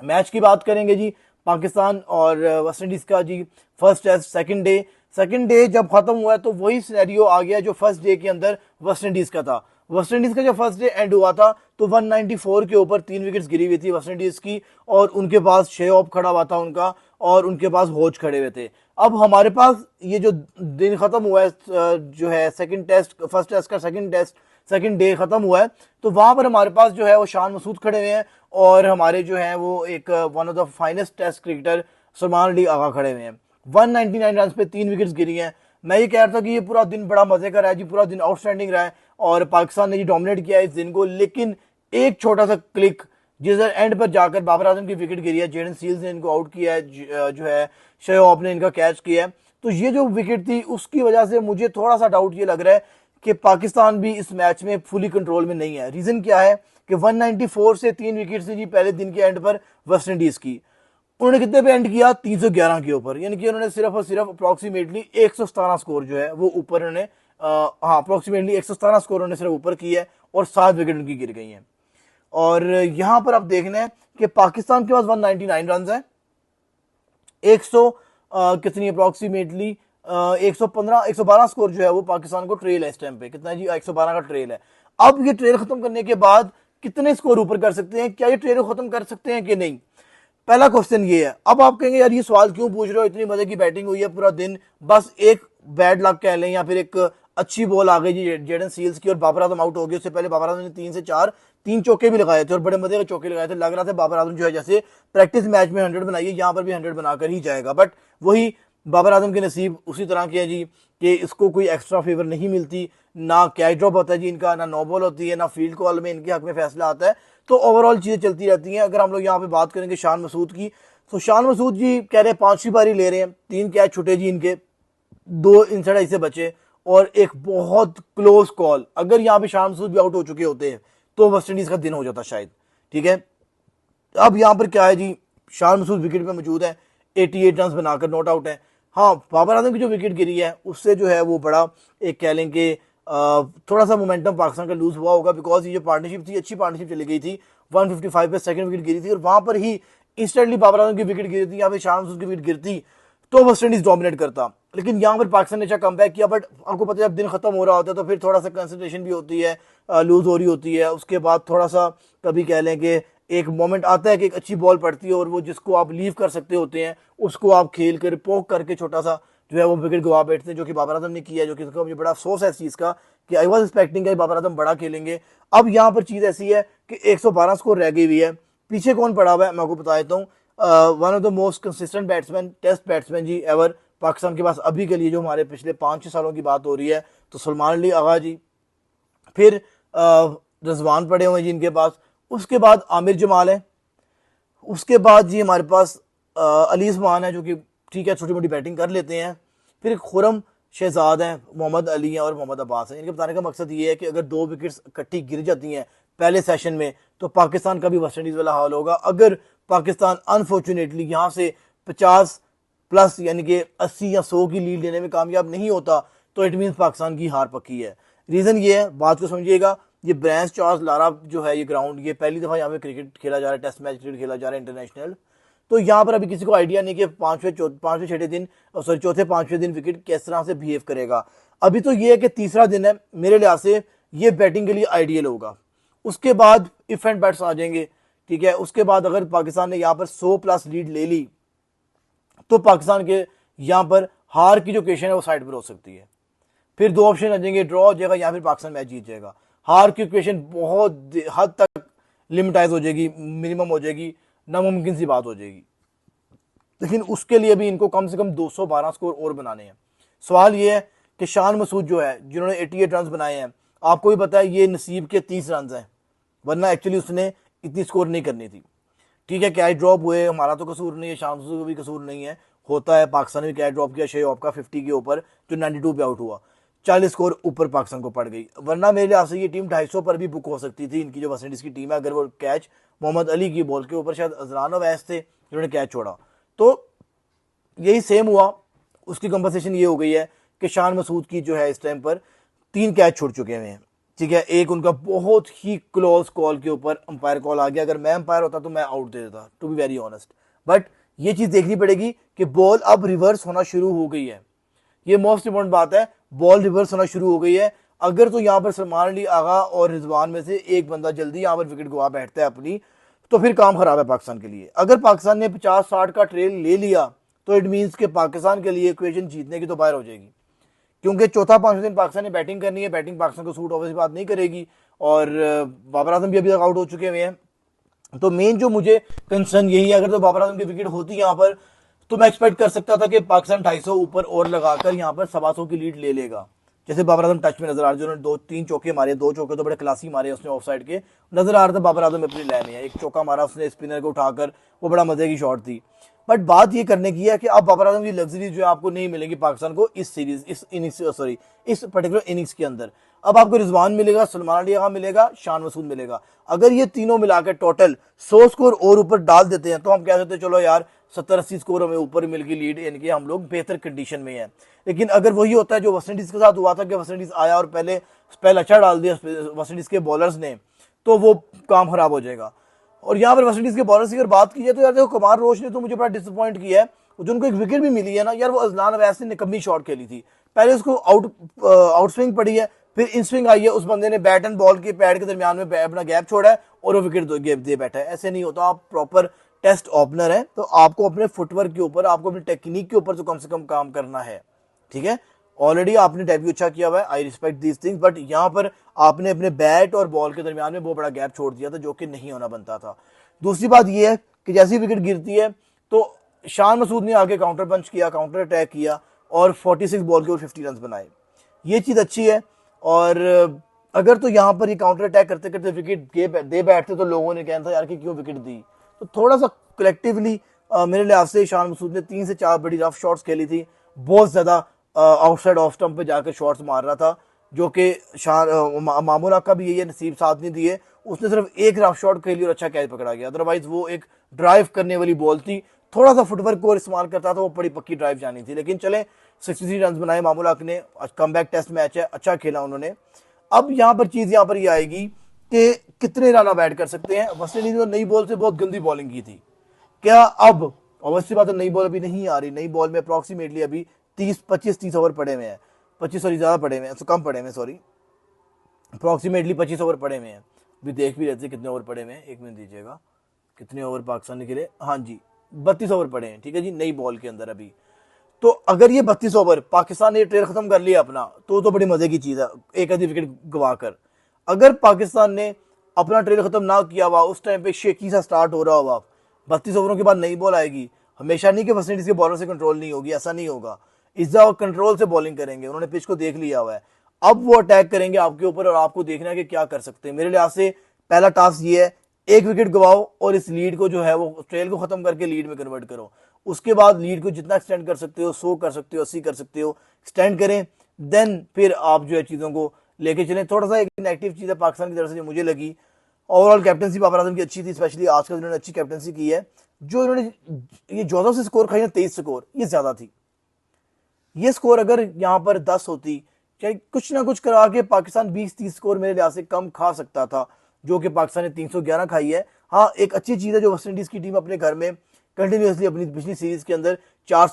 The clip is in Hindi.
मैच की बात करेंगे जी, पाकिस्तान और वेस्ट इंडीज का जी, फर्स्ट टेस्ट सेकंड डे जब खत्म हुआ है तो वही सिनेरियो आ गया जो फर्स्ट डे के अंदर वेस्ट इंडीज का था। वेस्ट इंडीज का जब फर्स्ट डे एंड हुआ था तो 194 के ऊपर 3 विकेट्स गिरी हुई थी वेस्ट इंडीज की, और उनके पास शे ऑफ खड़ा हुआ था उनका, और उनके पास होच खड़े हुए थे। अब हमारे पास ये जो दिन खत्म हुआ है, जो है सेकंड टेस्ट, फर्स्ट टेस्ट का सेकंड डे खत्म हुआ है, तो वहां पर हमारे पास जो है वो शान मसूद खड़े हुए हैं, और हमारे जो है वो एक one of the finest test cricketer Salman Ali Agha खड़े हुए हैं। 199 रन पे 3 विकेट्स गिरी हैं। मैं ये कह रहा था कि ये पूरा दिन बड़ा मजे का रहा है जी, पूरा दिन आउटस्टैंडिंग रहा है, और पाकिस्तान ने जी डोमिनेट किया है इस दिन को। लेकिन एक छोटा सा क्लिक, जिस एंड पर जाकर बाबर आजम की विकेट गिरी है, जेडन सील्स ने इनको आउट किया है, जो है शोएब ने इनका कैच किया है, तो ये जो विकेट थी उसकी वजह से मुझे थोड़ा सा डाउट ये लग रहा है कि पाकिस्तान भी इस मैच में फुली कंट्रोल में नहीं है। रीजन क्या है कि 194 से 3 विकेट से जी पहले दिन के एंड पर वेस्ट इंडीज की, उन्होंने कितने पे एंड किया, 311 के ऊपर, यानी कि उन्होंने सिर्फ और सिर्फ अप्रोक्सीमेटली 117 स्कोर जो है वो ऊपर उन्होंने, हाँ अप्रोक्सीमेटली 117 स्कोर उन्होंने सिर्फ ऊपर किया है, और 7 विकेट उनकी गिर गई हैं। और यहां पर आप देखना है कि पाकिस्तान के पास 199 रन है, 100 कितनी अप्रोक्सीमेटली 112 स्कोर जो है वो पाकिस्तान को ट्रेल है इस टाइम पे, कितना है जी, 112 का ट्रेल है। अब ये ट्रेल खत्म करने के बाद कितने स्कोर ऊपर कर सकते हैं, क्या ये ट्रेल खत्म कर सकते हैं कि नहीं, पहला क्वेश्चन ये है। अब आप कहेंगे यार ये सवाल क्यों पूछ रहे हो, इतनी मजे की बैटिंग हुई है पूरा दिन, बस एक बैड लक कह लें या फिर एक अच्छी बॉल आ गई जी जेडन सील्स की और बाबर आजम आउट हो गए। उससे पहले बाबर आजम ने 3 चौके भी लगाए थे, और बड़े मजे के चौके लगाए थे। लग रहा था बाबर आजम जो है जैसे प्रैक्टिस मैच में 100 बनाइए, यहाँ पर भी 100 बनाकर ही जाएगा, बट वही बाबर आजम के नसीब उसी तरह के है जी कि इसको कोई एक्स्ट्रा फेवर नहीं मिलती, ना कैच ड्रॉप होता है जी इनका, ना नो बॉल होती है, ना फील्ड कॉल में इनके हक में फैसला आता है। तो ओवरऑल चीजें चलती रहती हैं। अगर हम लोग यहाँ पे बात करेंगे शान मसूद की, तो शान मसूद जी कह रहे हैं 5वीं पारी ले रहे हैं, 3 कैच छुटे जी इनके, 2 इनसाइड से बचे, और एक बहुत क्लोज कॉल, अगर यहाँ पे शान मसूद भी आउट हो चुके होते हैं तो वेस्ट इंडीज का दिन हो जाता शायद। ठीक है, अब यहाँ पर क्या है जी, शान मसूद विकेट पे मौजूद है, 88 रन बनाकर नॉट आउट है। हाँ, बाबर आजम की जो विकेट गिरी है उससे जो है वो बड़ा एक कह लें कि थोड़ा सा मोमेंटम पाकिस्तान का लूज हुआ होगा, बिकॉज ये जो पार्टनरशिप थी, अच्छी पार्टनरशिप चली गई थी। 155 पे सेकंड विकेट गिरी थी, और वहां पर ही इंस्टेंटली बाबर आजम की विकेट गिरी थी, यहाँ पे शान मसूद की विकेट गिरती तो वेस्ट इंडीज डोमिनेट करता। लेकिन यहाँ पर पाकिस्तान ने अच्छा कम बैक किया, बट आपको पता है जब दिन खत्म हो रहा होता है तो फिर थोड़ा सा कंसंट्रेशन भी होती है, लूज हो रही होती है। उसके बाद थोड़ा सा कभी कह लें कि एक मोमेंट आता है कि एक अच्छी बॉल पड़ती है, और वो जिसको आप लीव कर सकते होते हैं उसको आप खेल कर पोक करके छोटा सा जो है वो विकेट गवा बैठते हैं, जो कि बाबर आजम ने किया है, जो कि मुझे बड़ा अफसोस है इस चीज़ का कि I was expecting Babar Azam बड़ा खेलेंगे। अब यहाँ पर चीज़ ऐसी है कि 112 स्कोर रह गई हुई है, पीछे कौन पड़ा हुआ है मैं आपको बता देता हूँ। One of the most consistent batsman, test batsman जी एवर पाकिस्तान के पास अभी के लिए, जो हमारे पिछले 5-6 सालों की बात हो रही है, तो सलमान अली आगा जी, फिर रजवान पड़े हुए हैं जी इनके पास, उसके बाद आमिर जमाल है, उसके बाद जी हमारे पास अली उस्मान है, जो कि ठीक है छोटी मोटी बैटिंग कर लेते हैं। फिर एक खुरम शहजाद हैं, मोहम्मद अली हैं और मोहम्मद अब्बास हैं। इनके बताने का मकसद ये है कि अगर 2 विकेट्स इकट्ठी गिर जाती हैं पहले सेशन में तो पाकिस्तान का भी वेस्ट इंडीज़ वाला हाल होगा। अगर पाकिस्तान अनफॉर्चुनेटली यहाँ से 50 प्लस यानी कि 80 या 100 की लीड लेने में कामयाब नहीं होता तो इट मीन्स पाकिस्तान की हार पक्की है। रीज़न ये है, बात को समझिएगा, ये ब्रांस चार्ल्स लारा जो है ये ग्राउंड, ये पहली दफ़ा यहाँ पे क्रिकेट खेला जा रहा है, टेस्ट मैच क्रिकेट खेला जा रहा है इंटरनेशनल। तो यहाँ पर अभी किसी को आइडिया नहीं कि पांचवें छठे दिन, सॉरी चौथे पांचवें दिन विकेट किस तरह से बिहेव करेगा। अभी तो ये है कि तीसरा दिन है, मेरे लिहाज से ये बैटिंग के लिए आइडियल होगा। उसके बाद इफ एंड बैट्स आ जाएंगे। ठीक है, उसके बाद अगर पाकिस्तान ने यहाँ पर 100 प्लस लीड ले ली तो पाकिस्तान के यहाँ पर हार की जो क्वेश्चन है वो साइड पर हो सकती है। फिर 2 ऑप्शन आ जाएंगे, ड्रॉ हो जाएगा या फिर पाकिस्तान मैच जीत जाएगा। हार की इक्वेशन बहुत हद तक लिमिटाइज हो जाएगी, मिनिमम हो जाएगी, नामुमकिन सी बात हो जाएगी। लेकिन उसके लिए भी इनको कम से कम 212 स्कोर और बनाने हैं। सवाल ये है कि शान मसूद जो है जिन्होंने 88 रन बनाए हैं, आपको भी पता है ये नसीब के 30 रन हैं, वरना एक्चुअली उसने इतनी स्कोर नहीं करनी थी। ठीक है, कैच ड्रॉप हुए, हमारा तो कसूर नहीं है, शान मसूद का भी कसूर नहीं है, होता है। पाकिस्तान ने भी कैच ड्रॉप किया शोएब का 50 के ऊपर, जो 92 पे आउट हुआ, 40 स्कोर ऊपर पाकिस्तान को पड़ गई। वरना मेरे लिहाज से ये टीम 250 पर भी बुक हो सकती थी, इनकी जो वेस्ट इंडीज की टीम है, अगर वो कैच मोहम्मद अली की बॉल के ऊपर, शायद अजरान अवैस थे जिन्होंने कैच छोड़ा। तो यही सेम हुआ। उसकी कंपनसेशन ये हो गई है कि शान मसूद की जो है इस टाइम पर 3 कैच छूट चुके हुए हैं। ठीक है, एक उनका बहुत ही क्लोज कॉल के ऊपर अंपायर कॉल आ गया, अगर मैं अंपायर होता तो मैं आउट दे देता, to be very honest. But ये चीज देखनी पड़ेगी कि बॉल अब रिवर्स होना शुरू हो गई है, ये मोस्ट इंपॉर्टेंट बात है, बॉल रिवर्स होना शुरू हो गई है। अगर तो यहाँ पर सलमान अली आगा और रिजवान में से एक बंदा जल्दी यहाँ पर विकेट गवा बैठता है अपनी, तो फिर काम खराब है पाकिस्तान के लिए। अगर पाकिस्तान ने 50-60 का ट्रेल ले लिया तो इट मीन्स कि पाकिस्तान के लिए इक्वेशन जीतने की तो बाहर हो जाएगी, क्योंकि चौथा 5 दिन पाकिस्तान ने बैटिंग करनी है, बैटिंग पाकिस्तान को सूट ऑब्वियसली बात नहीं करेगी, और बाबर आजम भी अभी तक आउट हो चुके हुए हैं। तो मेन जो मुझे कंसर्न यही है, अगर तो बाबर आजम की विकेट होती यहाँ पर तो मैं एक्सपेक्ट कर सकता था कि पाकिस्तान 250 ऊपर और लगाकर यहाँ पर 125 की लीड ले लेगा। जैसे बाबर आजम टच में नजर आ रहे, जो 2-3 चौके मारे, 2 चौके तो बड़े क्लासी मारे उसने ऑफ साइड के, नजर आ रहा था बाबर आजम अपनी लाइन में है। एक चौका मारा उसने स्पिनर को उठाकर, वो बड़ा मजे की शॉट थी। बट बात ये करने की है कि अब बाबर आजम की लग्जरी जो है आपको नहीं मिलेगी पाकिस्तान को इस सीरीज, इस इनिंग्स, सॉरी इस पर्टिकुलर इनिंग्स के अंदर। अब आपको रिजवान मिलेगा, सलमान अली खान मिलेगा, शान मसूद मिलेगा। अगर ये तीनों मिलाकर टोटल 100 स्कोर और ऊपर डाल देते हैं तो हम कह सकते हैं चलो यार 70-80 स्कोर हमें ऊपर मिल गई लीड, यानी कि हम लोग बेहतर कंडीशन में हैं। लेकिन अगर वही होता है जो वेस्ट इंडीज के साथ हुआ था कि वेस्ट इंडीज आया और पहले स्पेल अच्छा डाल दिया वेस्ट इंडीज के बॉलर्स ने, तो वो काम खराब हो जाएगा। और यहाँ पर वेस्ट इंडीज के बॉलर्स की अगर बात की जाए तो यार देखो, कुमार रोश ने तो मुझे बड़ा डिसअपॉइंट किया है, जो उनको एक विकेट भी मिली है ना यार, वो अजलान अवैस ने निकम्मी शॉट खेली थी। पहले उसको आउट स्विंग पड़ी है, फिर इन स्विंग आई है, उस बंदे ने बैट एंड बॉल के पैड के दरमियान में अपना गैप छोड़ा है और वो विकेट दे बैठा है। ऐसे नहीं होता, आप प्रॉपर टेस्ट ओपनर है तो आपको अपने फुटवर्क के ऊपर, आपको अपनी टेक्निक के ऊपर तो कम से कम काम करना है। ठीक है, ऑलरेडी आपने डेब्यू अच्छा किया हुआ है, I respect these things, but यहाँ पर आपने अपने बैट और बॉल के दरमियान में बहुत बड़ा गैप छोड़ दिया था जो कि नहीं होना बनता था। दूसरी बात यह है कि जैसी विकेट गिरती है तो शान मसूद ने आगे काउंटर पंच किया, काउंटर अटैक किया और 46 बॉल के ऊपर 50 रन बनाए, ये चीज अच्छी है। और अगर तो यहाँ पर ये काउंटर अटैक करते करते विकेट दे बैठते तो लोगों ने कहना था यार कि क्यों विकेट दी। तो थोड़ा सा कलेक्टिवली मेरे लिहाज से शान मसूद ने 3 से 4 बड़ी रफ शॉट्स खेली थी, बहुत ज्यादा आउटसाइड ऑफ स्टंप पे जाकर शॉट्स मार रहा था, जो कि मामून का भी यही नसीब साथ नहीं दिए, उसने सिर्फ एक रफ शॉट खेली और अच्छा कैच पकड़ा गया। अदरवाइज वो एक ड्राइव करने वाली बॉल थी, थोड़ा सा फुटवर्क को इस्तेमाल करता तो वो बड़ी पक्की ड्राइव जानी थी। लेकिन चले 63 रन बनाए मामून ने, कमबैक टेस्ट मैच है, अच्छा खेला उन्होंने। अब यहाँ पर चीज यहाँ पर ये आएगी कि कितने रन बैट कर सकते हैं। वेस्ट इंडीज ने नई बॉल से बहुत गंदी बॉलिंग की थी, क्या अब अवश्य बात है नई बॉल अभी नहीं आ रही, नई बॉल में अप्रॉक्सीमेटली अभी 25-30 ओवर पड़े हुए हैं, 25 सॉरी ज्यादा पड़े हुए हैं, कम पड़े हुए हैं, सॉरी अप्रॉक्सीमेटली 25 ओवर पड़े हुए हैं। अभी देख भी रहते हैं कितने ओवर पड़े हुए हैं, एक मिनट दीजिएगा, कितने ओवर पाकिस्तान के लिए, हाँ जी 32 ओवर पड़े हैं। ठीक है जी, नई बॉल के अंदर अभी। तो अगर ये 32 ओवर पाकिस्तान ने ट्रेल खत्म कर लिया अपना तो बड़ी मजे की चीज है, एक आधी विकेट गवा कर। अगर पाकिस्तान ने अपना ट्रेल खत्म ना किया हुआ, उस टाइम पे शेकी सा स्टार्ट हो रहा हुआ, 32 ओवरों के बाद नई बॉल आएगी, हमेशा नहीं कि वेस्ट इंडीज के बॉलर से कंट्रोल नहीं होगी, ऐसा नहीं होगा। इज्जा कंट्रोल से बॉलिंग करेंगे, उन्होंने पिच को देख लिया हुआ है, अब वो अटैक करेंगे आपके ऊपर और आपको देखना है कि क्या कर सकते हैं। मेरे लिहाज से पहला टास्क ये है, एक विकेट गवाओ और इस लीड को जो है वो ट्रेल को खत्म करके लीड में कन्वर्ट करो। उसके बाद लीड को जितना एक्सटेंड कर सकते हो, 100 कर सकते हो, 80 कर सकते हो, एक्सटेंड करें, देन फिर आप जो है चीजों को लेके चलें। थोड़ा सा एक नेगेटिव चीज है पाकिस्तान की तरफ से जो मुझे लगी, ओवरऑल कैप्टनसी बाबर आजम की अच्छी थी, स्पेशली आज कल इन्होंने अच्छी कैप्टनसी की है। जो इन्होंने ये 14 से स्कोर खाई ना, 23 स्कोर, ये ज्यादा थी। ये स्कोर अगर यहाँ पर 10 होती, चाहे कुछ ना कुछ करा के पाकिस्तान 20-30 स्कोर मेरे लिहाज से कम खा सकता था, जो कि पाकिस्तान ने 311 खाई है। हाँ, एक अच्छी चीज है जो वेस्ट इंडीज की टीम अपने घर में कंटिन्यूसली अपनी पिछली सीरीज के अंदर 400